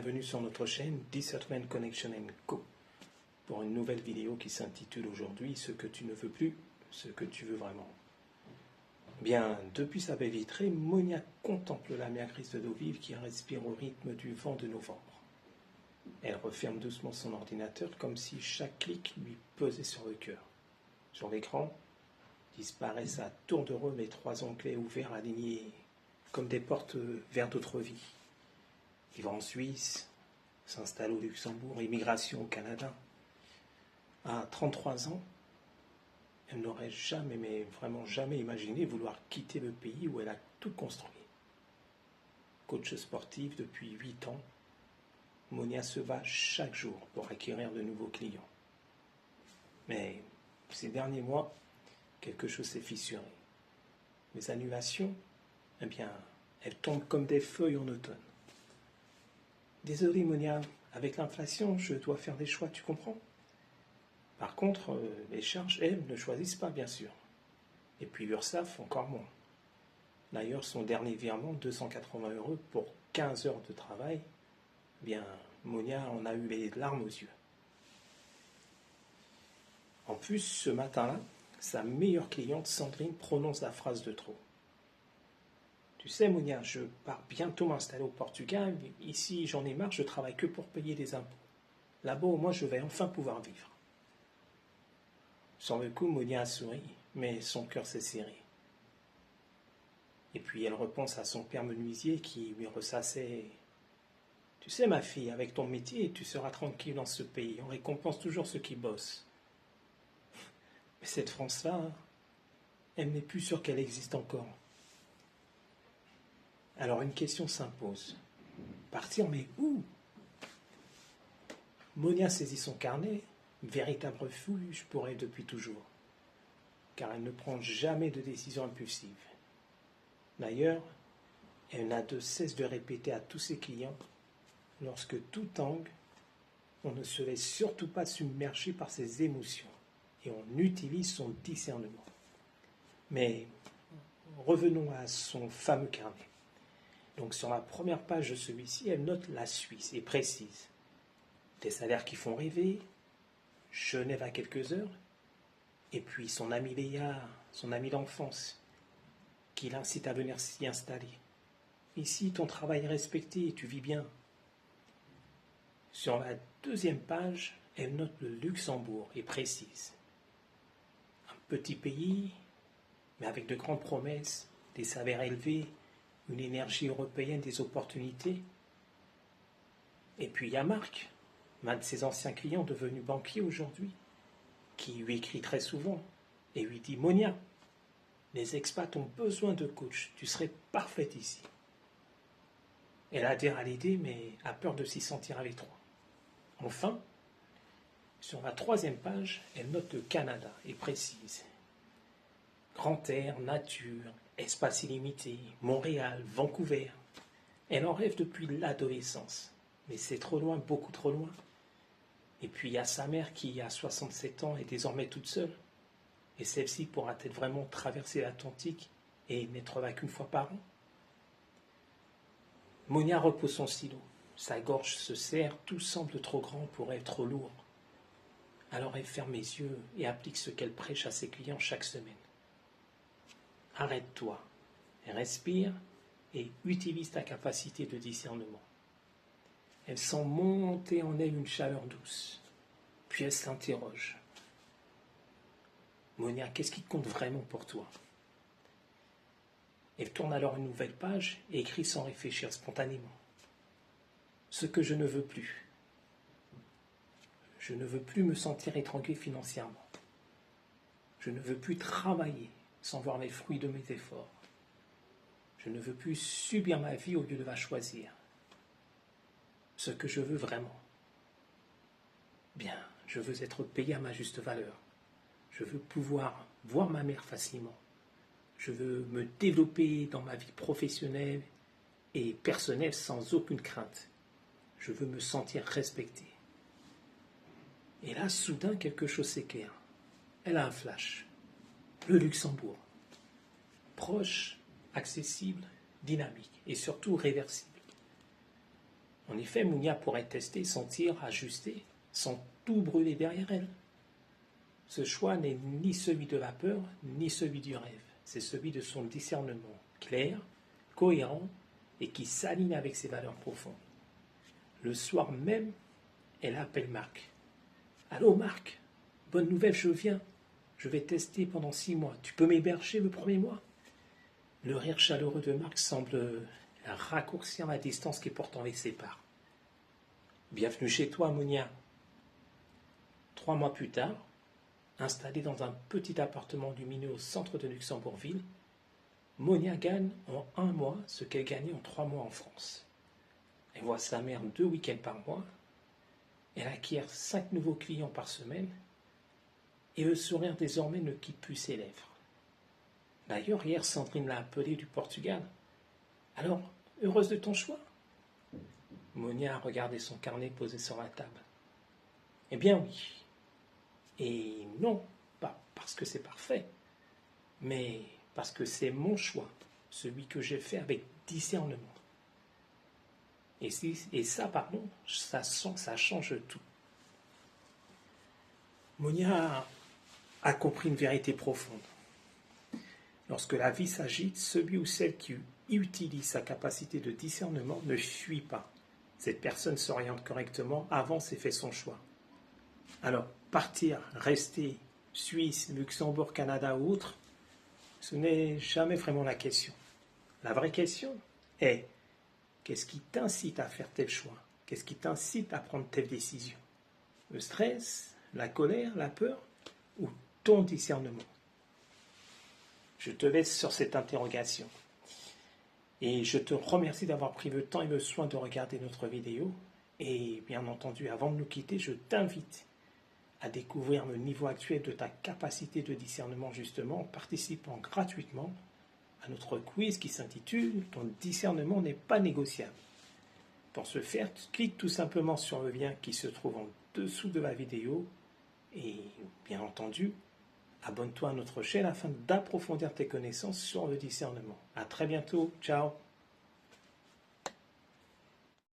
bienvenue sur notre chaîne Discernment Connection Co. pour une nouvelle vidéo qui s'intitule aujourd'hui Ce que tu ne veux plus, ce que tu veux vraiment. Bien, depuis sa baie vitrée, Monia contemple la mer grise de l'eau vive qui respire au rythme du vent de novembre. Elle referme doucement son ordinateur comme si chaque clic lui pesait sur le cœur. Sur l'écran, disparaissent à tour de rôle les 3 onglets ouverts alignés comme des portes vers d'autres vies. Vivre en Suisse, s'installer au Luxembourg, immigration au Canada. À 33 ans, elle n'aurait jamais, mais vraiment jamais imaginé vouloir quitter le pays où elle a tout construit. Coach sportif depuis 8 ans, Monia se bat chaque jour pour acquérir de nouveaux clients. Mais ces derniers mois, quelque chose s'est fissuré. Les annulations, eh bien, elles tombent comme des feuilles en automne. Désolé Monia, avec l'inflation, je dois faire des choix, tu comprends? Par contre, les charges, elles, ne choisissent pas, bien sûr. Et puis l'URSSAF, encore moins. D'ailleurs, son dernier virement, 280 € pour 15 heures de travail, eh bien, Monia en a eu les larmes aux yeux. En plus, ce matin-là, sa meilleure cliente, Sandrine, prononce la phrase de trop. Tu sais, Monia, je pars bientôt m'installer au Portugal. Ici, j'en ai marre, je travaille que pour payer des impôts. Là-bas, au moins, je vais enfin pouvoir vivre. Sur le coup, Monia a souri, mais son cœur s'est serré. Et puis, elle repense à son père menuisier qui lui ressassait. Tu sais, ma fille, avec ton métier, tu seras tranquille dans ce pays. On récompense toujours ceux qui bossent. Mais cette France-là, elle n'est plus sûre qu'elle existe encore. Alors une question s'impose. Partir, mais où? Monia saisit son carnet, véritable refuge pour elle depuis toujours, car elle ne prend jamais de décision impulsive. D'ailleurs, elle n'a de cesse de répéter à tous ses clients, lorsque tout tangue, on ne se laisse surtout pas submerger par ses émotions et on utilise son discernement. Mais revenons à son fameux carnet. Donc sur la première page de celui-ci, elle note la Suisse et précise. Des salaires qui font rêver, Genève à quelques heures, et puis son ami Léa, son ami d'enfance, qui l'incite à venir s'y installer. Ici, ton travail est respecté et tu vis bien. Sur la deuxième page, elle note le Luxembourg et précise. Un petit pays, mais avec de grandes promesses, des salaires élevés, une énergie européenne des opportunités. Et puis il y a Marc, l'un de ses anciens clients devenu banquier aujourd'hui, qui lui écrit très souvent et lui dit « Monia, les expats ont besoin de coach, tu serais parfaite ici. » Elle adhère à l'idée mais a peur de s'y sentir à l'étroit. Enfin, sur la troisième page, elle note le Canada et précise « Grand air, nature, espace illimité, Montréal, Vancouver. » Elle en rêve depuis l'adolescence, mais c'est trop loin, beaucoup trop loin. Et puis il y a sa mère qui, à 67 ans, est désormais toute seule. Et celle-ci pourra-t-elle vraiment traverser l'Atlantique et n'être là qu'une fois par an? Monia repose son stylo. Sa gorge se serre, tout semble trop grand pour être trop lourd. Alors elle ferme les yeux et applique ce qu'elle prêche à ses clients chaque semaine. Arrête-toi, respire et utilise ta capacité de discernement. Elle sent monter en elle une chaleur douce, puis elle s'interroge. Monia, qu'est-ce qui compte vraiment pour toi? Elle tourne alors une nouvelle page et écrit sans réfléchir spontanément. Ce que je ne veux plus. Je ne veux plus me sentir étranglé financièrement. Je ne veux plus travailler sans voir les fruits de mes efforts. Je ne veux plus subir ma vie au lieu de la choisir. Ce que je veux vraiment. Bien, je veux être payé à ma juste valeur. Je veux pouvoir voir ma mère facilement. Je veux me développer dans ma vie professionnelle et personnelle sans aucune crainte. Je veux me sentir respecté. Et là, soudain, quelque chose s'éclaire. Elle a un flash. Le Luxembourg. Proche, accessible, dynamique et surtout réversible. En effet, Mounia pourrait tester, sentir, ajuster, sans tout brûler derrière elle. Ce choix n'est ni celui de la peur, ni celui du rêve. C'est celui de son discernement clair, cohérent et qui s'aligne avec ses valeurs profondes. Le soir même, elle appelle Marc. « Allô Marc, bonne nouvelle, je viens. Je vais tester pendant 6 mois. Tu peux m'héberger le premier mois ?» Le rire chaleureux de Marc semble raccourcir la distance qui pourtant les sépare. « Bienvenue chez toi, Mounia. » 3 mois plus tard, installée dans un petit appartement lumineux au centre de Luxembourgville, Mounia gagne en 1 mois ce qu'elle gagnait en 3 mois en France. Elle voit sa mère 2 week-ends par mois, elle acquiert 5 nouveaux clients par semaine, et le sourire désormais ne quitte plus ses lèvres. D'ailleurs, hier, Sandrine l'a appelée du Portugal. « Alors, heureuse de ton choix ?» Mounia a regardé son carnet posé sur la table. « Eh bien oui. Et non, pas parce que c'est parfait, mais parce que c'est mon choix, celui que j'ai fait avec discernement. Et ça, pardon, ça change tout. » Mounia a compris une vérité profonde. Lorsque la vie s'agite, celui ou celle qui utilise sa capacité de discernement ne fuit pas. Cette personne s'oriente correctement, avance et fait son choix. Alors, partir, rester, Suisse, Luxembourg, Canada ou autre, ce n'est jamais vraiment la question. La vraie question est, qu'est-ce qui t'incite à faire tel choix? Qu'est-ce qui t'incite à prendre telle décision? Le stress, la colère, la peur ou ton discernement? Je te laisse sur cette interrogation. Et je te remercie d'avoir pris le temps et le soin de regarder notre vidéo. Et bien entendu, avant de nous quitter, je t'invite à découvrir le niveau actuel de ta capacité de discernement justement en participant gratuitement à notre quiz qui s'intitule « Ton discernement n'est pas négociable ». Pour ce faire, clique tout simplement sur le lien qui se trouve en dessous de la vidéo et bien entendu, abonne-toi à notre chaîne afin d'approfondir tes connaissances sur le discernement. À très bientôt, ciao.